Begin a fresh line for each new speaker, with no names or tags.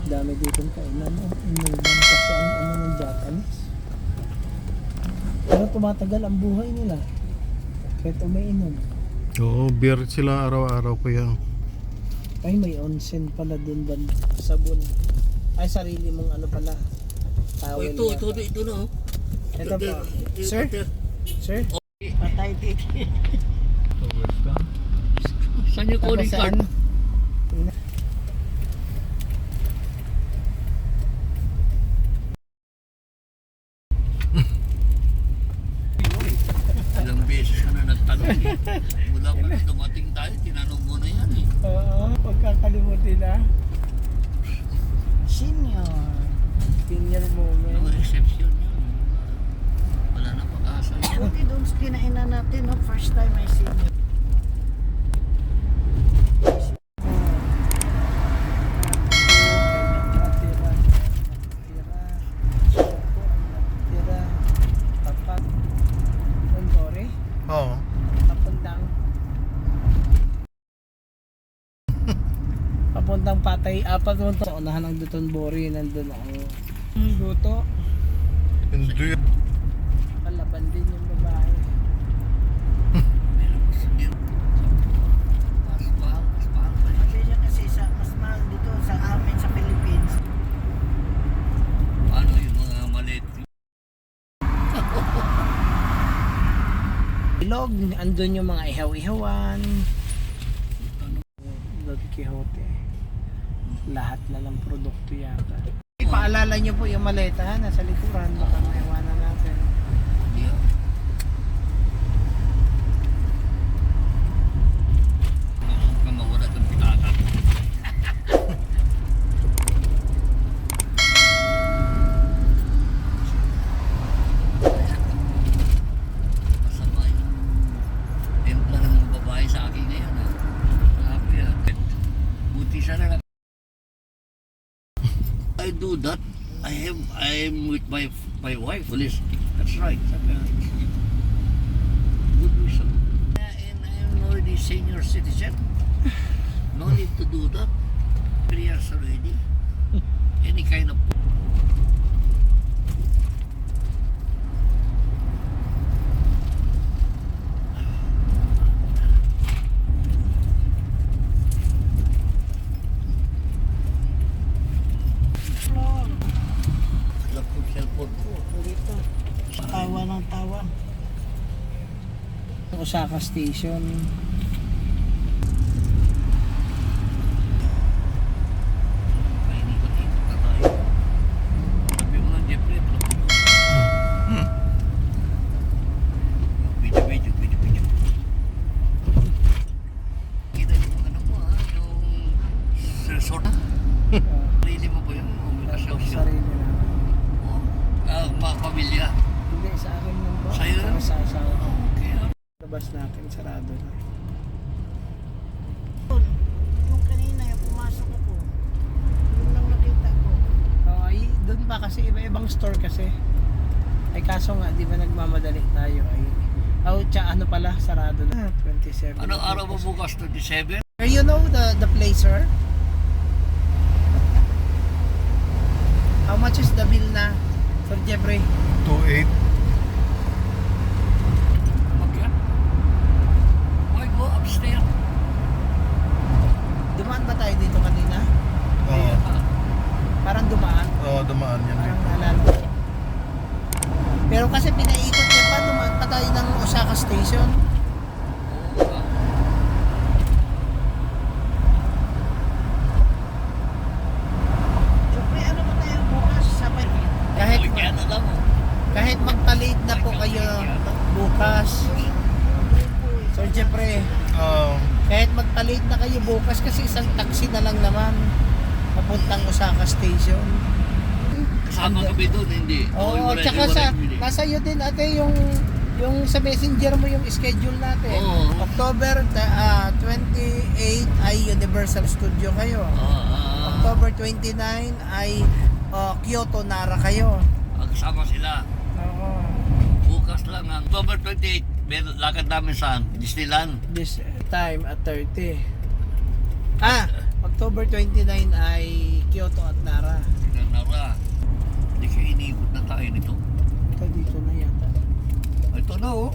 Dami ditong kainan. Inulan kasi ang ano ng Japanese. Pero tumatagal ang buhay nila. Kahit umiinom.
Oo, beer sila araw-araw kuya.
Ay, may onsen pala dun ba? Sabon. Ay, sarili mong ano pala. Towel
Ito na.
Ito po. Sir? Sir? Patay dito.
Saan yung calling card? Ilang beses ka na nagtanong eh. Mula pa na dumating tayo, tinanong mo na yan eh.
Oo, pagkakalimutin na. Senior. Senior moment.
No exception yun. Wala na pag-asa yun.
Buti doon sa kinainan natin, no? First time I see you.
Oo.
Papuntang patay, papuntang unahan ng Duton Bori, nandun ang luto.
Hindi.
Palaban din yung babae.
Mas mahal pa yun.
Kasi siya kasi mas mahal dito sa amin sa Philippines.
Paano yung mga maliit?
Ilog, andun yung mga ihaw-ihawan. Don Quixote. Lahat na ng produkto yata. Ipaalala nyo po yung maleta ha, nasa likuran. Baka maiwanan natin.
Yeah. Huwag kang mawala ng pitaka. Masama yun. Templa ng mga babae sa akin ngayon. Sabi yan. Buti siya na. I do that. I'm with my wife. Police. That's right. Sabi yan. Good reason. And I'm already senior citizen. No need to do that. 3 years already. Any kind of
Floor.
love ng cellphone ko.
Dito. Tawa ng tawa.
Osaka Station.
Paikot-ikot na tayo. Sabi mo lang, Jeffrey, video. Kita niyo yung ano mo ha, yung resort. Sarili mo ba yun? O may kasosyo?
Sarili na.
Pamilya.
Hindi, sa akin lang po.
Sa'yo lang?
Sa asawa ko.
Okay.
Labas natin, sarado na.
Yung kanina, yung pumasok ako. Yung lang nakita ko.
Ay, doon pa kasi iba-ibang store kasi. Ay kaso nga, di ba nagmamadali tayo ay... Oh, ano pala, sarado na. 27.
Anong araw mo bukas? 27?
You know the place, sir? How much is the bill na? Sir Jeffrey?
2.8.
Bakit? Why go upstairs?
Dumaan ba tayo dito kanina?
Oo.
Parang dumaan.
Oo, dumaan yan.
Parang naalala ko. Pero kasi pinaikot niya pa, dumaan pa tayo ng Osaka Station.
Siyempre, ano ba tayo bukas sa may...
Kahit magpa-late na po kayo bukas. Sir Jeffrey, kahit magpa-late na kayo bukas kasi isang taxi na lang naman papuntang Osaka Station.
Kasama kami doon, hindi.
Oo, tsaka nasa iyo din ate yung sa messenger mo yung schedule natin.
Oo.
October 28 ay Universal Studio kayo. October 29 ay Kyoto Nara kayo.
Kasama sila.
Oo.
Bukas lang ang October 28. May lakad namin saan? Disneyland.
This time at 30. October 29 ay Kyoto at Nara.
Nara. Hindi kayo iniikot na tayo nito.
Ito dito na yata.
Ito na oh.